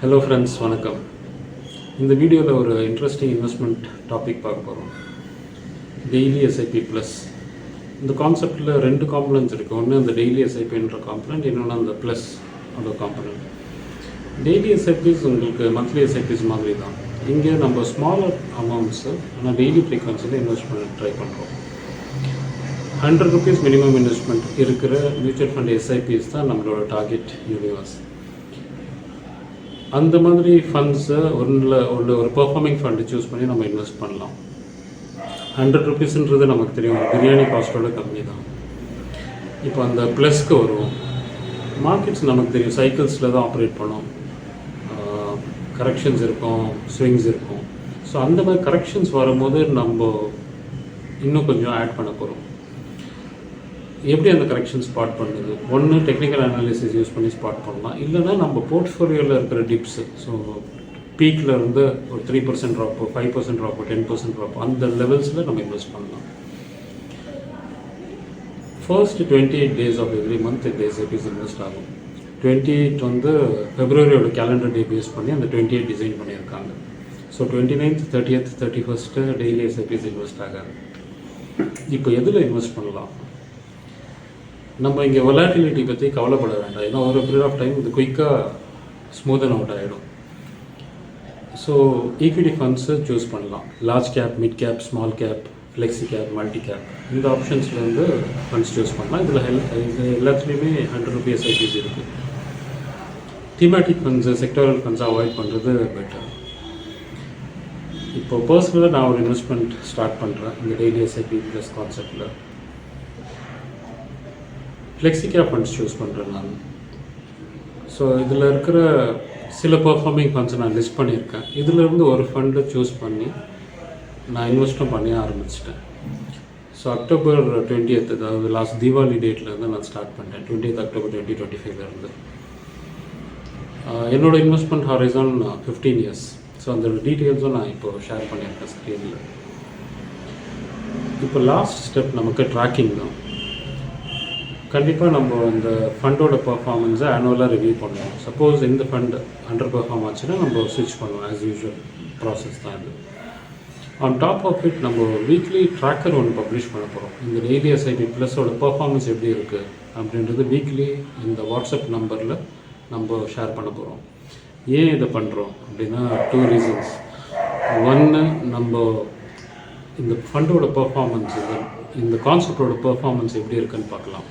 Hello friends, வணக்கம். இந்த வீடியோவில் ஒரு இன்ட்ரெஸ்டிங் இன்வெஸ்ட்மெண்ட் டாபிக் பார்க்க போகிறோம். Daily SIP plus. இந்த கான்செப்டில் ரெண்டு காம்பனன்ட்ஸ் இருக்குது. ஒன்று அந்த டெய்லி எஸ்ஐபின்ற காம்பனன்ட், இன்னொன்று அந்த ப்ளஸ் அந்த காம்பனன்ட். டெய்லி எஸ்ஐபிஸ் உங்களுக்கு மந்த்லி எஸ்ஐபிஸ் மாதிரி தான். இங்கே நம்ம ஸ்மாலர் அமௌண்ட்ஸு ஆனால் டெய்லி ஃப்ரீக்வன்சியில் இன்வெஸ்ட் பண்ண ட்ரை பண்ணுறோம். 100 rupees மினிமம் இன்வெஸ்ட்மெண்ட் இருக்கிற மியூச்சுவல் ஃபண்ட் எஸ்ஐபிஸ் தான் நம்மளோட டார்கெட் யூனிவர்ஸ். அந்த மாதிரி ஃபண்ட்ஸை ஒரு பெர்ஃபார்மிங் ஃபண்டு சூஸ் பண்ணி நம்ம இன்வெஸ்ட் பண்ணலாம். 100 rupeesன்றது நமக்கு தெரியும், பிரியாணி காஸ்ட்டோட கம்மி தான். இப்போ அந்த ப்ளஸ்க்கு வருவோம். மார்க்கெட்ஸ் நமக்கு தெரியும், சைக்கிள்ஸில் தான் ஆப்ரேட் பண்ணோம். கரெக்ஷன்ஸ் இருக்கும், ஸ்விங்ஸ் இருக்கும். ஸோ அந்த மாதிரி கரெக்ஷன்ஸ் வரும்போது நம்ம இன்னும் கொஞ்சம் ஆட் பண்ண போகிறோம். எப்படி அந்த கரெக்ஷன் ஸ்பாட் பண்ணுறது? ஒன்று டெக்னிக்கல் அனாலிசிஸ் யூஸ் பண்ணி ஸ்பாட் பண்ணலாம். இல்லைனா நம்ம போர்ட்ஃபோலியோவில் இருக்கிற டிப்ஸு, ஸோ பீக்கில் இருந்து ஒரு 3% ட்ராப்போ, 5% ட்ராப்போ, 10% ட்ராப்போ, அந்த லெவல்ஸில் நம்ம இன்வெஸ்ட் பண்ணலாம். First 28 days of every month இந்த எஸ்ஐபிஸ் இன்வெஸ்ட் ஆகும். 28 வந்து ஃபெப்ரவரியோட கேலண்டர் டே பேஸ் பண்ணி அந்த 28 டிசைன் பண்ணியிருக்காங்க. So 29th, 30th, 31st daily SIPs invest ஆகாது. இப்போ எதில் இன்வெஸ்ட் பண்ணலாம்? நம்ம இங்கே வொலாட்டிலிட்டி பற்றி கவலைப்பட வேண்டாம். ஏன்னா ஒரு பீரியட் ஆஃப் டைம் இது குயிக்காக ஸ்மூதன் அவுட் ஆகிடும். ஸோ ஈக்விட்டி ஃபண்ட்ஸு சூஸ் பண்ணலாம். Large cap, mid cap, small cap, flexi gap, multi cap, இந்த ஆப்ஷன்ஸ்லேருந்து ஃபண்ட்ஸ் சூஸ் பண்ணலாம். இது எல்லாத்துலேயுமே 100 rupees எஸ்ஐபிஸ் இருக்குது. தீமேட்டிக் ஃபண்ட்ஸு, செக்டோரல் ஃபண்ட்ஸை அவாய்ட் பண்ணுறது பெட்டர். இப்போ பர்சனலாக நான் ஒரு இன்வெஸ்ட்மெண்ட் ஸ்டார்ட் பண்ணுறேன் இந்த டெய்லி எஸ்ஐபி ப்ளஸ் கான்செப்டில். ஃப்ளெக்ஸி கேப் ஃபண்ட்ஸ் சூஸ் பண்ணுறேன் நான். ஸோ இதில் இருக்கிற சில பர்ஃபார்மிங் ஃபண்ட்ஸை நான் லிஸ்ட் பண்ணியிருக்கேன். இதிலேருந்து ஒரு ஃபண்டை சூஸ் பண்ணி நான் இன்வெஸ்ட்டும் பண்ணி ஆரம்பிச்சிட்டேன். ஸோ October 20th, அதாவது லாஸ்ட் தீபாவளி டேட்லேருந்து நான் ஸ்டார்ட் பண்ணிட்டேன். 20th October 2025 என்னோடய இன்வெஸ்ட்மெண்ட் ஹாரிசான் 15 years. ஸோ அந்த டீட்டெயில்ஸும் நான் இப்போ ஷேர் பண்ணியிருக்கேன் ஸ்க்ரீனில். இப்போ லாஸ்ட் ஸ்டெப் நமக்கு ட்ராக்கிங் தான். கண்டிப்பாக நம்ம அந்த ஃபண்டோட பர்ஃபார்மன்ஸை ஆனுவலாக ரிவ்யூ பண்ணுவோம். சப்போஸ் இந்த ஃபண்ட் அண்டர் பெர்ஃபார்ம் ஆச்சுன்னா நம்ம ஸ்விட்ச் பண்ணுவோம். ஆஸ் யூஷுவல் ப்ராசஸ் தான் இது. ஆன் டாப் ஆஃப் இட் நம்ம வீக்லி ட்ராக்கர் ஒன்று பப்ளிஷ் பண்ண போகிறோம். இந்த டெய்லி எஸ்ஐபி ப்ளஸோட பர்ஃபார்மன்ஸ் எப்படி இருக்குது அப்படின்றது வீக்லி இந்த வாட்ஸ்அப் நம்பரில் நம்ம ஷேர் பண்ண போகிறோம். ஏன் இதை பண்ணுறோம் அப்படின்னா 2 reasons. ஒன்று, நம்ம இந்த ஃபண்டோட பர்ஃபார்மன்ஸ், இந்த கான்செப்டோட பர்ஃபார்மன்ஸ் எப்படி இருக்குன்னு பார்க்கலாம்.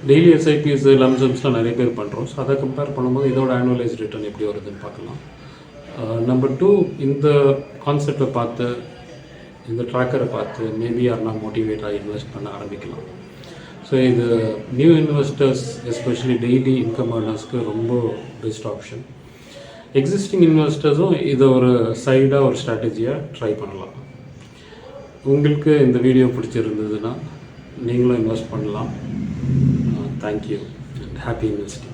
டெய்லி எஸ்ஐபிஸ், லம்சம்ஸ்லாம் நிறைய பேர் பண்ணுறோம். ஸோ அதை கம்பேர் பண்ணும்போது இதோட ஆனுவலைஸ் ரிட்டர்ன் எப்படி வருதுன்னு பார்க்கலாம். நம்பர் 2, இந்த கான்செப்டை பார்த்து, இந்த ட்ராக்கரை பார்த்து மேபி யாருனா மோட்டிவேட்டாக இன்வெஸ்ட் பண்ண ஆரம்பிக்கலாம். ஸோ இது new investors, especially daily income ஏர்னர்ஸ்க்கு ரொம்ப பெஸ்ட் ஆப்ஷன். எக்ஸிஸ்டிங் இன்வெஸ்டர்ஸும் இதை ஒரு சைடாக ஒரு ஸ்ட்ராட்டஜியாக ட்ரை பண்ணலாம். உங்களுக்கு இந்த வீடியோ பிடிச்சிருந்ததுன்னா நீங்களும் இன்வெஸ்ட் பண்ணலாம். Thank you and happy investing.